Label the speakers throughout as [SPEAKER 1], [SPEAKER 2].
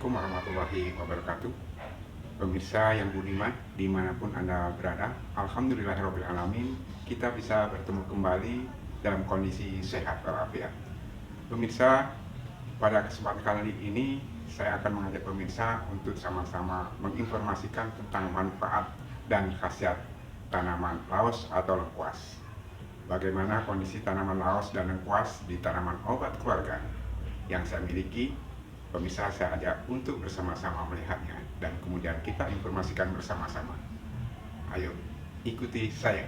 [SPEAKER 1] Assalamualaikum warahmatullahi wabarakatuh. Pemirsa yang budiman, dimanapun Anda berada, alhamdulillahirrahmanirrahim, kita bisa bertemu kembali dalam kondisi sehat walafiat. Pemirsa, pada kesempatan kali ini saya akan mengajak pemirsa untuk sama-sama menginformasikan tentang manfaat dan khasiat tanaman laos atau lengkuas. Bagaimana kondisi tanaman laos dan lengkuas di tanaman obat keluarga yang saya miliki. Pemirsa, saya ajak untuk bersama-sama melihatnya dan kemudian kita informasikan bersama-sama. Ayo, ikuti saya.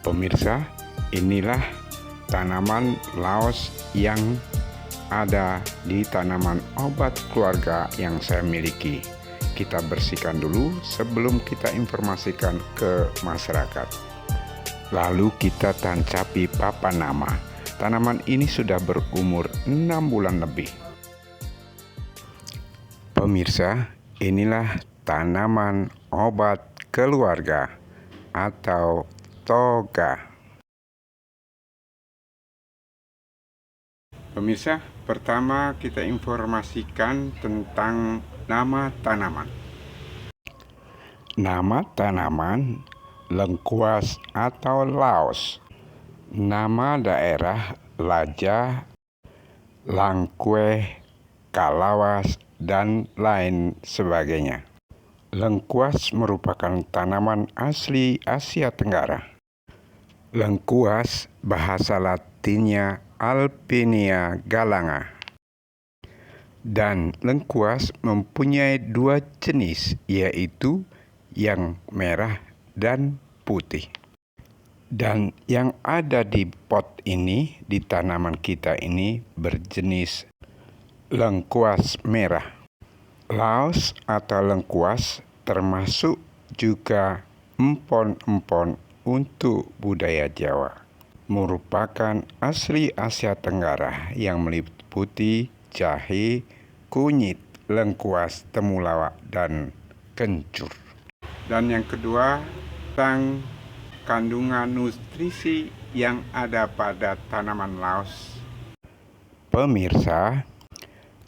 [SPEAKER 1] Pemirsa, inilah tanaman laos yang ada di tanaman obat keluarga yang saya miliki. Kita bersihkan dulu sebelum kita informasikan ke masyarakat. Lalu kita tancapi papan nama. Tanaman ini sudah berumur 6 bulan lebih. Pemirsa, inilah tanaman obat keluarga atau toga. Pemirsa, pertama kita informasikan tentang nama tanaman. Nama tanaman lengkuas atau laos. Nama daerah Laja, Langkueh, Kalawas, dan lain sebagainya. Lengkuas merupakan tanaman asli Asia Tenggara. Lengkuas bahasa Latinnya Alpinia galanga. Dan lengkuas mempunyai dua jenis, yaitu yang merah dan putih. Dan yang ada di pot ini, di tanaman kita ini berjenis lengkuas merah. Laos atau lengkuas termasuk juga empon-empon untuk budaya Jawa. Merupakan asli Asia Tenggara yang meliputi jahe, kunyit, lengkuas, temulawak, dan kencur. Dan yang kedua, tentang kandungan nutrisi yang ada pada tanaman laos. Pemirsa,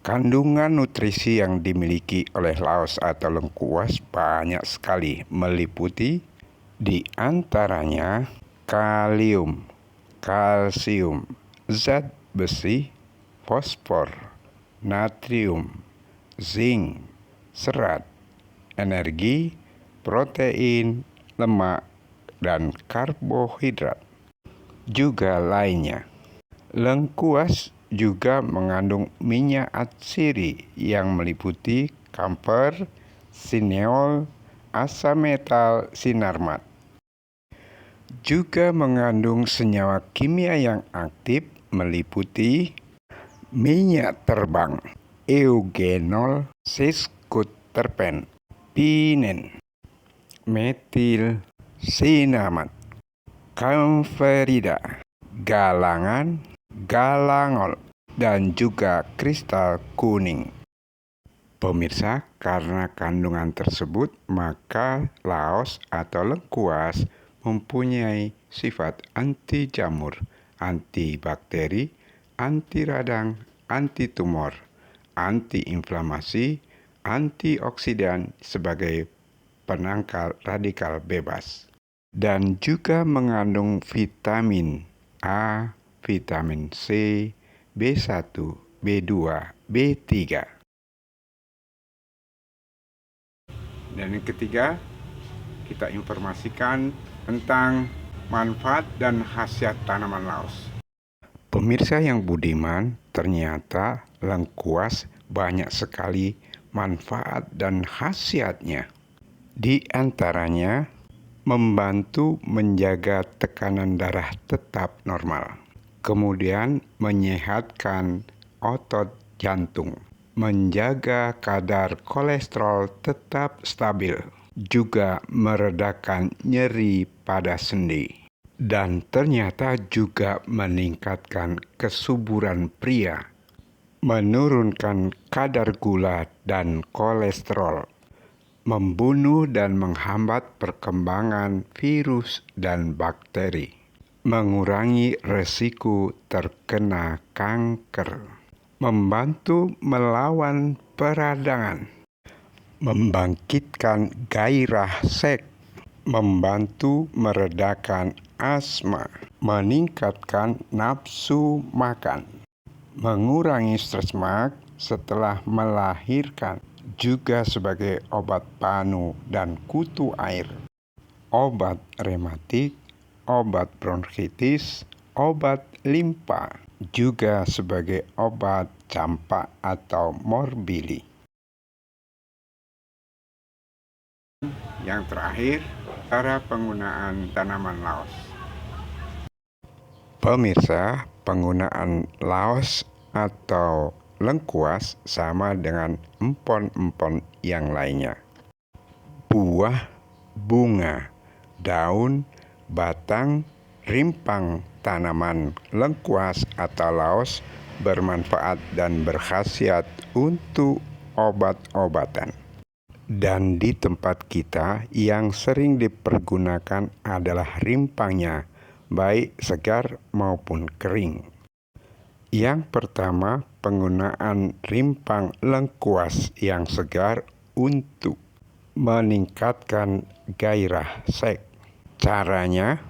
[SPEAKER 1] kandungan nutrisi yang dimiliki oleh laos atau lengkuas banyak sekali, meliputi di antaranya kalium, kalsium, zat besi, fosfor, natrium, zinc, serat, energi, protein, lemak, dan karbohidrat juga lainnya. Lengkuas juga mengandung minyak atsiri yang meliputi kamfer, sineol, asam metal sinarmat. Juga mengandung senyawa kimia yang aktif meliputi minyak terbang, eugenol, siskutterpen, pinen, metil sinamat, kamferida, galangan, galangol, dan juga kristal kuning. Pemirsa, karena kandungan tersebut, maka laos atau lengkuas mempunyai sifat anti jamur, anti bakteri, anti radang, anti tumor, anti inflamasi, antioksidan sebagai penangkal radikal bebas. Dan juga mengandung vitamin A, vitamin C, B1, B2, B3. Dan yang ketiga, kita informasikan tentang manfaat dan khasiat tanaman laos. Pemirsa yang budiman, ternyata lengkuas banyak sekali manfaat dan khasiatnya. Di antaranya, membantu menjaga tekanan darah tetap normal, kemudian menyehatkan otot jantung, menjaga kadar kolesterol tetap stabil, juga meredakan nyeri pada sendi, dan ternyata juga meningkatkan kesuburan pria, menurunkan kadar gula dan kolesterol, membunuh dan menghambat perkembangan virus dan bakteri, mengurangi resiko terkena kanker, membantu melawan peradangan, membangkitkan gairah seks, membantu meredakan asma, meningkatkan nafsu makan, mengurangi stres setelah melahirkan, juga sebagai obat panu dan kutu air, obat rematik, obat bronkitis, obat limpa, juga sebagai obat campak atau morbili. Yang terakhir, cara penggunaan tanaman laos. Pemirsa, penggunaan laos atau lengkuas sama dengan empon-empon yang lainnya. Buah, bunga, daun, batang, rimpang tanaman lengkuas atau laos bermanfaat dan berkhasiat untuk obat-obatan. Dan di tempat kita yang sering dipergunakan adalah rimpangnya, baik segar maupun kering. Yang pertama, penggunaan rimpang lengkuas yang segar untuk meningkatkan gairah seks. Caranya,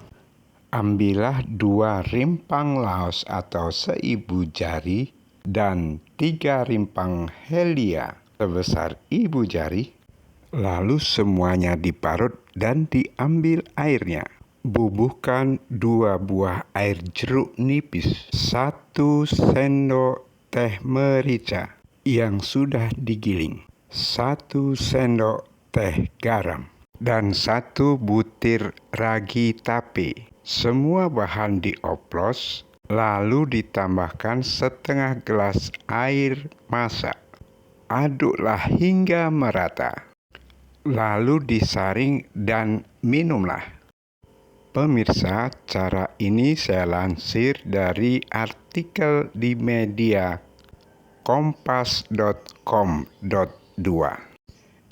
[SPEAKER 1] ambillah 2 rimpang laos atau seibu jari dan 3 rimpang helia sebesar ibu jari. Lalu semuanya diparut dan diambil airnya. Bubuhkan 2 buah air jeruk nipis, 1 sendok teh merica yang sudah digiling, 1 sendok teh garam, dan 1 butir ragi tape. Semua bahan dioplos, lalu ditambahkan setengah gelas air masak. Aduklah hingga merata. Lalu disaring dan minumlah. Pemirsa, cara ini saya lansir dari artikel di media kompas.com.2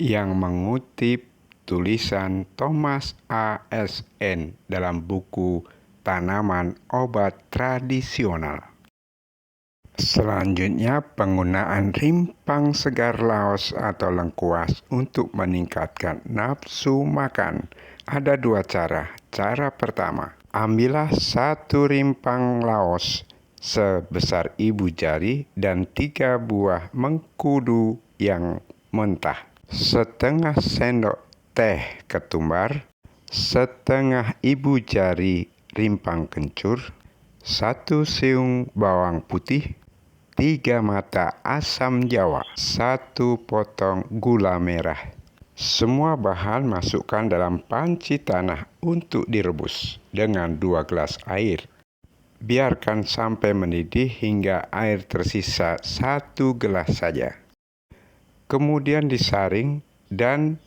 [SPEAKER 1] yang mengutip tulisan Thomas A. S. N. dalam buku Tanaman Obat Tradisional. Selanjutnya, penggunaan rimpang segar laos atau lengkuas untuk meningkatkan nafsu makan. Ada 2 cara. Cara pertama, ambillah 1 rimpang laos sebesar ibu jari dan 3 buah mengkudu yang mentah, setengah sendok teh ketumbar, setengah ibu jari rimpang kencur, 1 siung bawang putih, 3 mata asam jawa, 1 potong gula merah. Semua bahan masukkan dalam panci tanah untuk direbus dengan 2 gelas air. Biarkan sampai mendidih hingga air tersisa 1 gelas saja. Kemudian disaring dan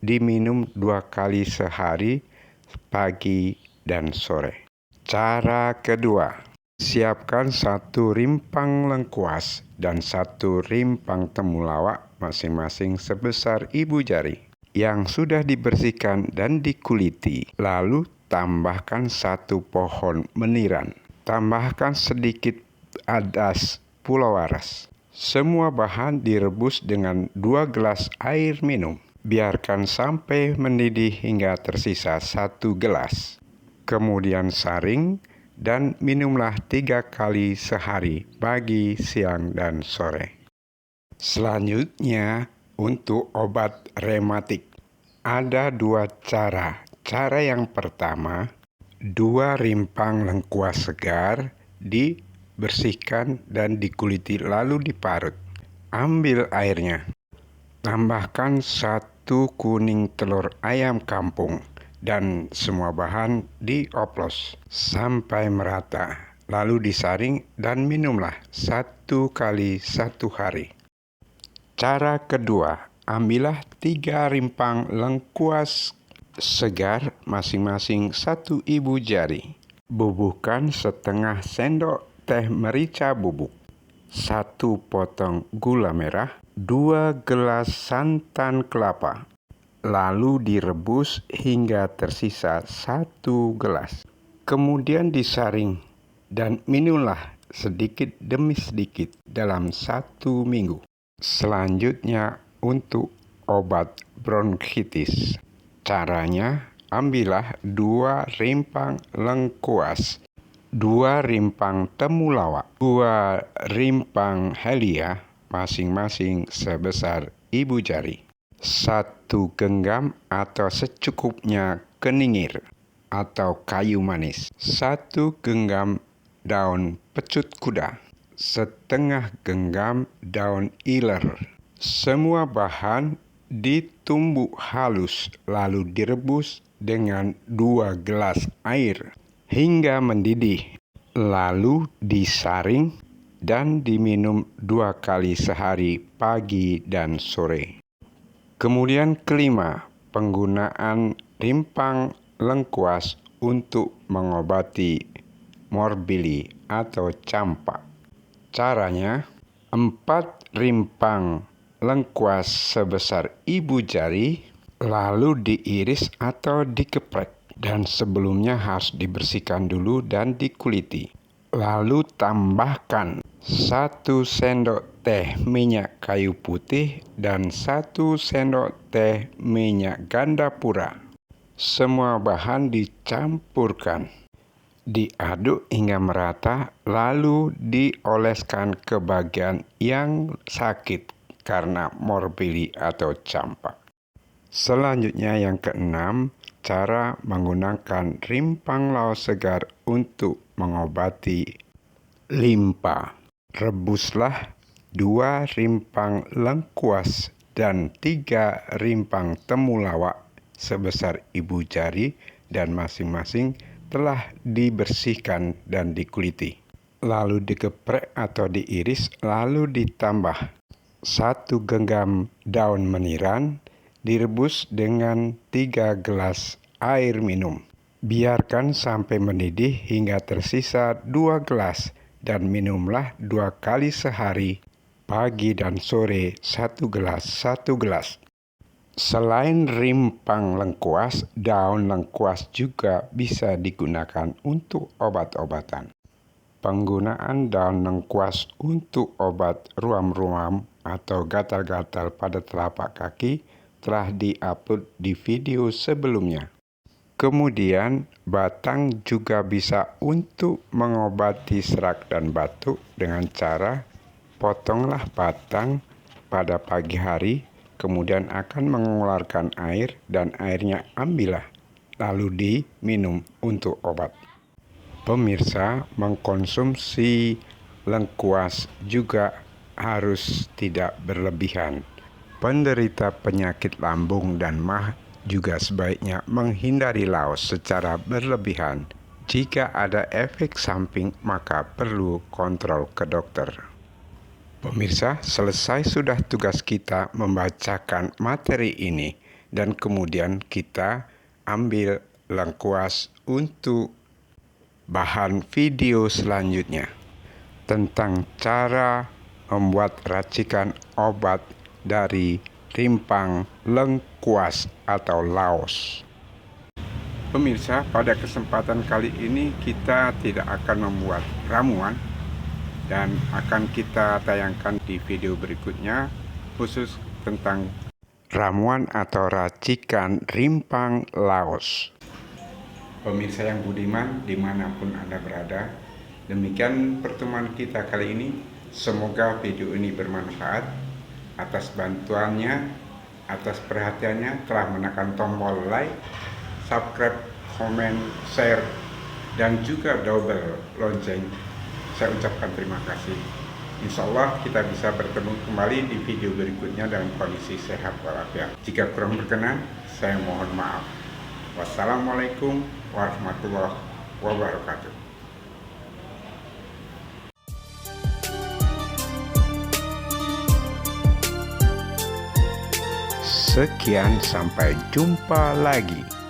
[SPEAKER 1] diminum 2 kali sehari, pagi dan sore. Cara kedua, siapkan 1 rimpang lengkuas dan 1 rimpang temulawak masing-masing sebesar ibu jari yang sudah dibersihkan dan dikuliti. Lalu tambahkan 1 pohon meniran. Tambahkan sedikit adas pulau waras. Semua bahan direbus dengan 2 gelas air minum. Biarkan sampai mendidih hingga tersisa 1 gelas. Kemudian saring dan minumlah 3 kali sehari, pagi, siang, dan sore. Selanjutnya, untuk obat rematik. Ada 2 cara. Cara yang pertama, 2 rimpang lengkuas segar dibersihkan dan dikuliti lalu diparut. Ambil airnya. Tambahkan 1 kuning telur ayam kampung dan semua bahan dioplos sampai merata. Lalu disaring dan minumlah 1 kali 1 hari. Cara kedua, ambillah 3 rimpang lengkuas segar masing-masing 1 ibu jari. Bubuhkan setengah sendok teh merica bubuk, 1 potong gula merah, 2 gelas santan kelapa. Lalu direbus hingga tersisa 1 gelas. Kemudian disaring dan minumlah sedikit demi sedikit dalam 1 minggu. Selanjutnya untuk obat bronkitis. Caranya, ambillah 2 rimpang lengkuas, 2 rimpang temulawak, 2 rimpang helia, masing-masing sebesar ibu jari, 1 genggam atau secukupnya keningir atau kayu manis, 1 genggam daun pecut kuda, setengah genggam daun iler. Semua bahan ditumbuk halus lalu direbus dengan 2 gelas air hingga mendidih, lalu disaring dan diminum 2 kali sehari pagi dan sore. Kemudian kelima, penggunaan rimpang lengkuas untuk mengobati morbili atau campak. Caranya, 4 rimpang lengkuas sebesar ibu jari lalu diiris atau dikeprek, dan sebelumnya harus dibersihkan dulu dan dikuliti. Lalu tambahkan 1 sendok teh minyak kayu putih dan 1 sendok teh minyak gandapura. Semua bahan dicampurkan, diaduk hingga merata, lalu dioleskan ke bagian yang sakit karena morbili atau campak. Selanjutnya yang keenam, cara menggunakan rimpang laos segar untuk mengobati limpa. Rebuslah 2 rimpang lengkuas dan 3 rimpang temulawak sebesar ibu jari dan masing-masing telah dibersihkan dan dikuliti. Lalu digeprek atau diiris, lalu ditambah 1 genggam daun meniran, direbus dengan 3 gelas air minum. Biarkan sampai mendidih hingga tersisa 2 gelas dan minumlah 2 kali sehari, pagi dan sore 1 gelas. Selain rimpang lengkuas, daun lengkuas juga bisa digunakan untuk obat-obatan. Penggunaan daun lengkuas untuk obat ruam-ruam atau gatal-gatal pada telapak kaki telah diupload di video sebelumnya. Kemudian, batang juga bisa untuk mengobati serak dan batuk dengan cara potonglah batang pada pagi hari, kemudian akan mengeluarkan air dan airnya ambillah, lalu diminum untuk obat. Pemirsa, mengkonsumsi lengkuas juga harus tidak berlebihan. Penderita penyakit lambung dan MAH juga sebaiknya menghindari laos secara berlebihan. Jika ada efek samping, maka perlu kontrol ke dokter. Pemirsa, selesai sudah tugas kita membacakan materi ini, dan kemudian kita ambil lengkuas untuk bahan video selanjutnya tentang cara membuat racikan obat dari rimpang lengkuas atau laos. Pemirsa, pada kesempatan kali ini kita tidak akan membuat ramuan, dan akan kita tayangkan di video berikutnya khusus tentang ramuan atau racikan rimpang laos. Pemirsa yang budiman dimanapun Anda berada, demikian pertemuan kita kali ini. Semoga video ini bermanfaat. Atas bantuannya, atas perhatiannya, telah menekan tombol like, subscribe, komen, share, dan juga double lonceng. Saya ucapkan terima kasih. Insya Allah kita bisa bertemu kembali di video berikutnya dalam kondisi sehat walafiat. Jika kurang berkenan, saya mohon maaf. Wassalamualaikum warahmatullahi wabarakatuh. Sekian, sampai jumpa lagi.